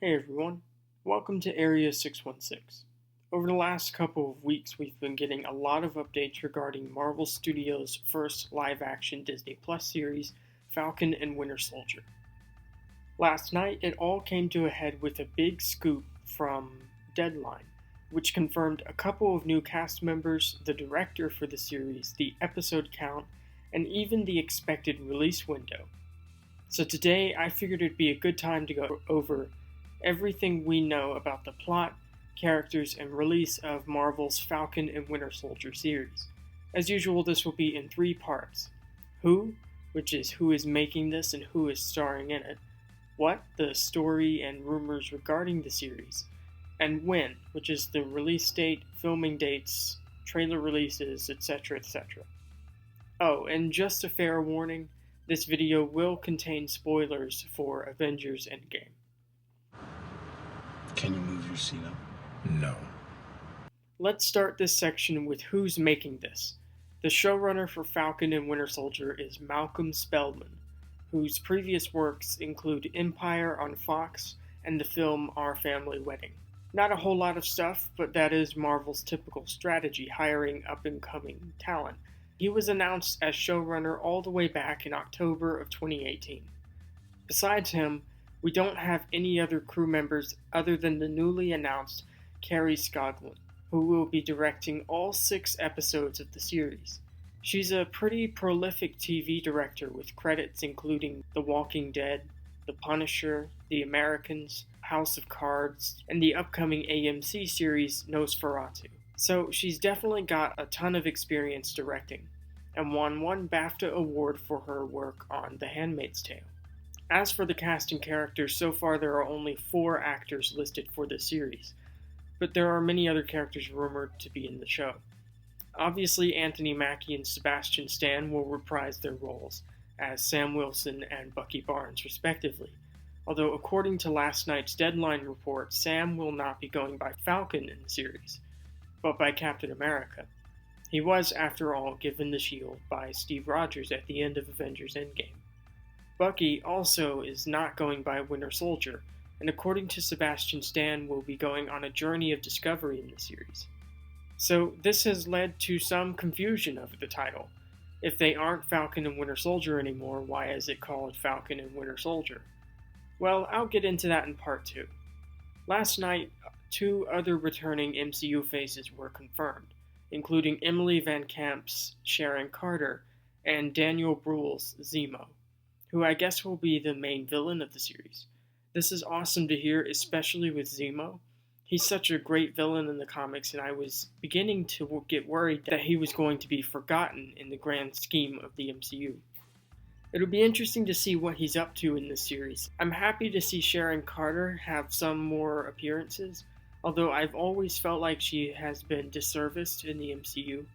Hey everyone, welcome to Area 616. Over the last couple of weeks, we've been getting a lot of updates regarding Marvel Studios' first live-action Disney Plus series, Falcon and Winter Soldier. Last night, it all came to a head with a big scoop from Deadline, which confirmed a couple of new cast members, the director for the series, the episode count, and even the expected release window. So today, I figured it'd be a good time to go over everything we know about the plot, characters, and release of Marvel's Falcon and Winter Soldier series. As usual, this will be in 3 parts. Who, which is who is making this and who is starring in it. What, the story and rumors regarding the series. And when, which is the release date, filming dates, trailer releases, etc., etc. Oh, and just a fair warning, this video will contain spoilers for Avengers Endgame. Can you move your seat up? No. Let's start this section with who's making this. The showrunner for Falcon and Winter Soldier is Malcolm Spellman, whose previous works include Empire on Fox and the film Our Family Wedding. Not a whole lot of stuff, but that is Marvel's typical strategy, hiring up-and-coming talent. He was announced as showrunner all the way back in October of 2018. Besides him, we don't have any other crew members other than the newly announced Carrie Scoglin, who will be directing all 6 episodes of the series. She's a pretty prolific TV director with credits including The Walking Dead, The Punisher, The Americans, House of Cards, and the upcoming AMC series Nosferatu. So she's definitely got a ton of experience directing, and won 1 BAFTA award for her work on The Handmaid's Tale. As for the cast and characters, so far there are only 4 actors listed for this series, but there are many other characters rumored to be in the show. Obviously, Anthony Mackie and Sebastian Stan will reprise their roles as Sam Wilson and Bucky Barnes, respectively, although according to last night's Deadline report, Sam will not be going by Falcon in the series, but by Captain America. He was, after all, given the shield by Steve Rogers at the end of Avengers Endgame. Bucky also is not going by Winter Soldier, and according to Sebastian Stan, will be going on a journey of discovery in the series. So this has led to some confusion over the title. If they aren't Falcon and Winter Soldier anymore, why is it called Falcon and Winter Soldier? Well, I'll get into that in part 2. Last night, 2 other returning MCU faces were confirmed, including Emily Van Camp's Sharon Carter and Daniel Bruhl's Zemo, who I guess will be the main villain of the series. This is awesome to hear, especially with Zemo. He's such a great villain in the comics, and I was beginning to get worried that he was going to be forgotten in the grand scheme of the MCU. It'll be interesting to see what he's up to in this series. I'm happy to see Sharon Carter have some more appearances, although I've always felt like she has been disserviced in the MCU,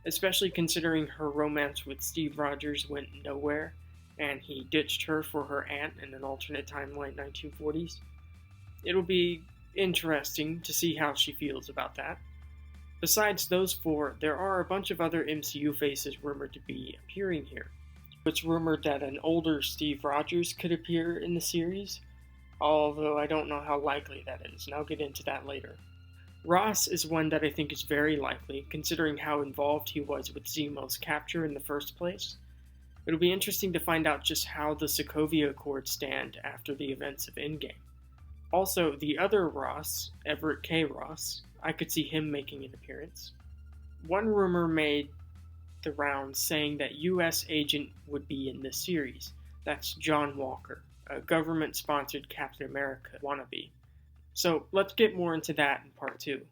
especially considering her romance with Steve Rogers went nowhere, and he ditched her for her aunt in an alternate timeline 1940s. It'll be interesting to see how she feels about that. Besides those 4, there are a bunch of other MCU faces rumored to be appearing here. It's rumored that an older Steve Rogers could appear in the series, although I don't know how likely that is, and I'll get into that later. Ross is one that I think is very likely, considering how involved he was with Zemo's capture in the first place. It'll be interesting to find out just how the Sokovia Accords stand after the events of Endgame. Also, the other Ross, Everett K. Ross, I could see him making an appearance. One rumor made the rounds saying that U.S. agent would be in this series. That's John Walker, a government-sponsored Captain America wannabe. So let's get more into that in part 2.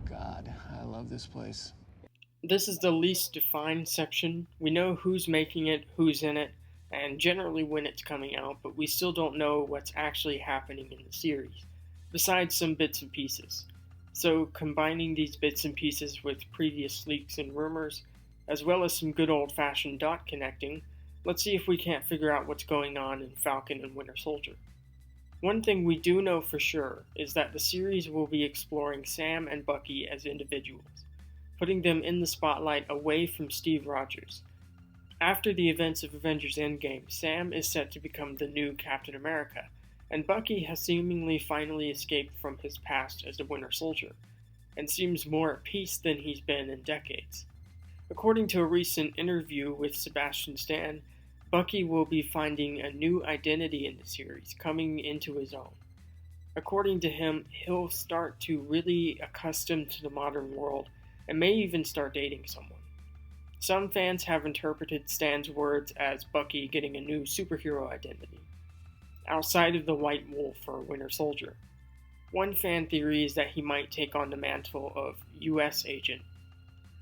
God, I love this place. This is the least defined section. We know who's making it, who's in it, and generally when it's coming out, but we still don't know what's actually happening in the series, besides some bits and pieces. So combining these bits and pieces with previous leaks and rumors, as well as some good old-fashioned dot connecting, let's see if we can't figure out what's going on in Falcon and Winter Soldier. One thing we do know for sure is that the series will be exploring Sam and Bucky as individuals, putting them in the spotlight away from Steve Rogers. After the events of Avengers Endgame, Sam is set to become the new Captain America, and Bucky has seemingly finally escaped from his past as a Winter Soldier, and seems more at peace than he's been in decades. According to a recent interview with Sebastian Stan, Bucky will be finding a new identity in the series, coming into his own. According to him, he'll start to really accustom to the modern world and may even start dating someone. Some fans have interpreted Stan's words as Bucky getting a new superhero identity, outside of the White Wolf or Winter Soldier. One fan theory is that he might take on the mantle of US agent,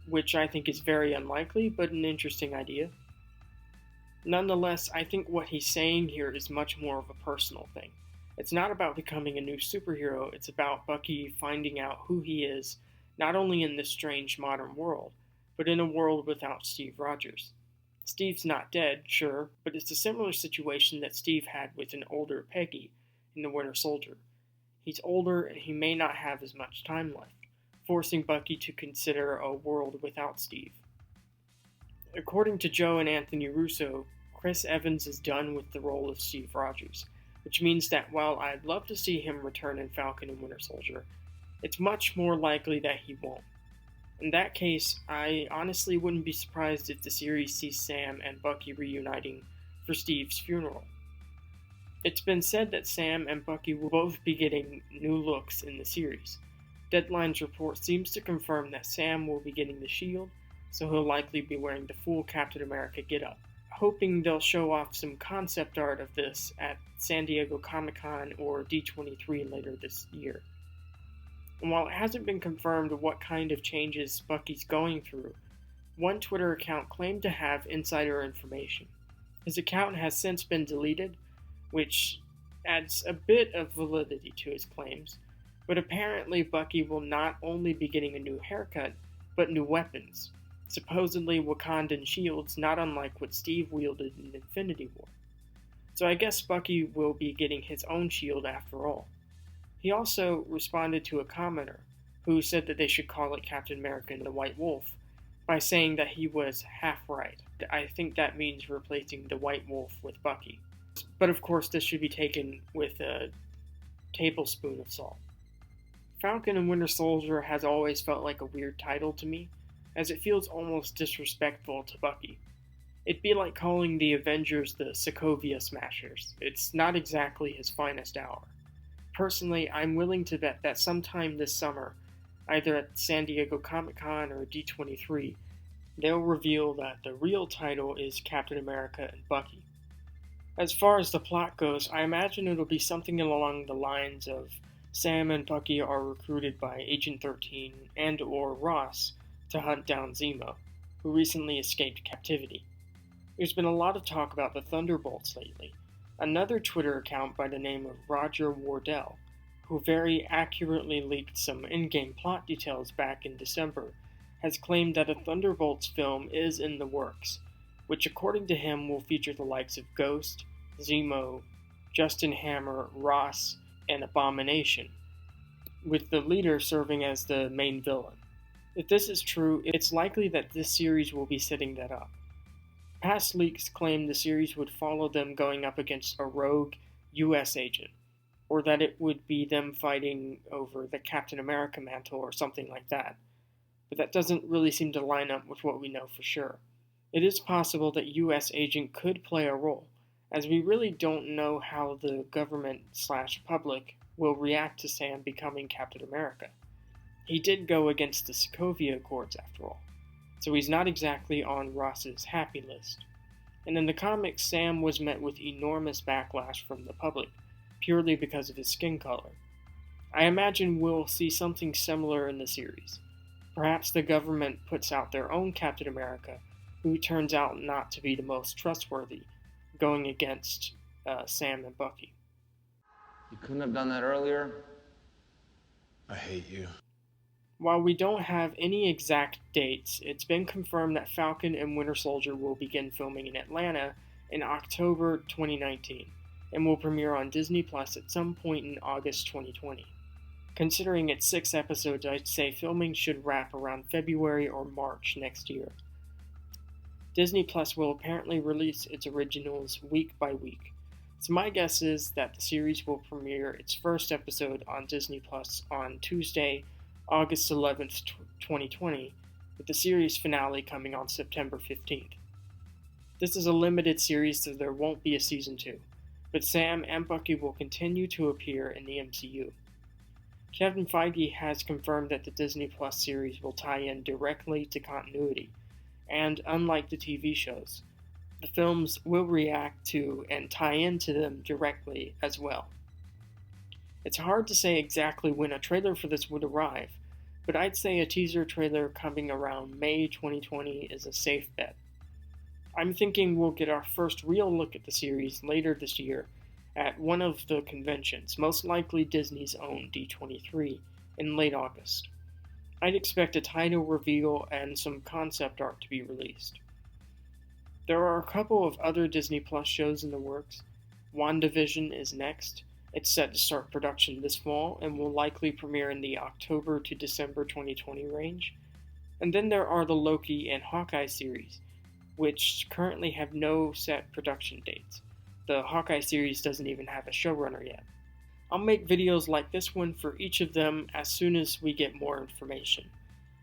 which I think is very unlikely, but an interesting idea. Nonetheless, I think what he's saying here is much more of a personal thing. It's not about becoming a new superhero, it's about Bucky finding out who he is, not only in this strange modern world, but in a world without Steve Rogers. Steve's not dead, sure, but it's a similar situation that Steve had with an older Peggy in The Winter Soldier. He's older and he may not have as much time left, forcing Bucky to consider a world without Steve. According to Joe and Anthony Russo, Chris Evans is done with the role of Steve Rogers, which means that while I'd love to see him return in Falcon and Winter Soldier, it's much more likely that he won't. In that case, I honestly wouldn't be surprised if the series sees Sam and Bucky reuniting for Steve's funeral. It's been said that Sam and Bucky will both be getting new looks in the series. Deadline's report seems to confirm that Sam will be getting the shield, so he'll likely be wearing the full Captain America getup. Hoping they'll show off some concept art of this at San Diego Comic-Con or D23 later this year. And while it hasn't been confirmed what kind of changes Bucky's going through, one Twitter account claimed to have insider information. His account has since been deleted, which adds a bit of validity to his claims, but apparently Bucky will not only be getting a new haircut, but new weapons. Supposedly Wakandan shields, not unlike what Steve wielded in Infinity War. So I guess Bucky will be getting his own shield after all. He also responded to a commenter who said that they should call it Captain America and the White Wolf by saying that he was half right. I think that means replacing the White Wolf with Bucky. But of course this should be taken with a tablespoon of salt. Falcon and Winter Soldier has always felt like a weird title to me, as it feels almost disrespectful to Bucky. It'd be like calling the Avengers the Sokovia Smashers. It's not exactly his finest hour. Personally, I'm willing to bet that sometime this summer, either at San Diego Comic-Con or D23, they'll reveal that the real title is Captain America and Bucky. As far as the plot goes, I imagine it'll be something along the lines of Sam and Bucky are recruited by Agent 13 and or Ross to hunt down Zemo, who recently escaped captivity. There's been a lot of talk about the Thunderbolts lately. Another Twitter account by the name of Roger Wardell, who very accurately leaked some in-game plot details back in December, has claimed that a Thunderbolts film is in the works, which according to him will feature the likes of Ghost, Zemo, Justin Hammer, Ross, and Abomination, with the leader serving as the main villain. If this is true, it's likely that this series will be setting that up. Past leaks claimed the series would follow them going up against a rogue US agent, or that it would be them fighting over the Captain America mantle or something like that. But that doesn't really seem to line up with what we know for sure. It is possible that US agent could play a role, as we really don't know how the government/public will react to Sam becoming Captain America. He did go against the Sokovia Accords after all, so he's not exactly on Ross's happy list. And in the comics, Sam was met with enormous backlash from the public, purely because of his skin color. I imagine we'll see something similar in the series. Perhaps the government puts out their own Captain America, who turns out not to be the most trustworthy, going against Sam and Bucky. You couldn't have done that earlier? I hate you. While we don't have any exact dates, it's been confirmed that Falcon and Winter Soldier will begin filming in Atlanta in October 2019, and will premiere on Disney Plus at some point in August 2020. Considering it's 6 episodes, I'd say filming should wrap around February or March next year. Disney Plus will apparently release its originals week by week. So my guess is that the series will premiere its first episode on Disney Plus on Tuesday, August 11th, 2020, with the series finale coming on September 15th. This is a limited series, so there won't be a season 2, but Sam and Bucky will continue to appear in the MCU. Kevin Feige has confirmed that the Disney Plus series will tie in directly to continuity, and unlike the TV shows, the films will react to and tie into them directly as well. It's hard to say exactly when a trailer for this would arrive, but I'd say a teaser trailer coming around May 2020 is a safe bet. I'm thinking we'll get our first real look at the series later this year at one of the conventions, most likely Disney's own D23, in late August. I'd expect a title reveal and some concept art to be released. There are a couple of other Disney Plus shows in the works. WandaVision is next. It's set to start production this fall and will likely premiere in the October to December 2020 range. And then there are the Loki and Hawkeye series, which currently have no set production dates. The Hawkeye series doesn't even have a showrunner yet. I'll make videos like this one for each of them as soon as we get more information.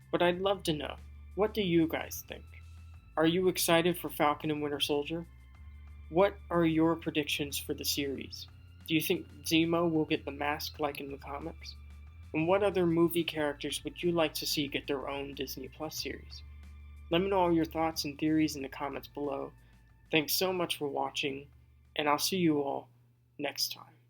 But I'd love to know, what do you guys think? Are you excited for Falcon and Winter Soldier? What are your predictions for the series? Do you think Zemo will get the mask like in the comics? And what other movie characters would you like to see get their own Disney Plus series? Let me know all your thoughts and theories in the comments below. Thanks so much for watching, and I'll see you all next time.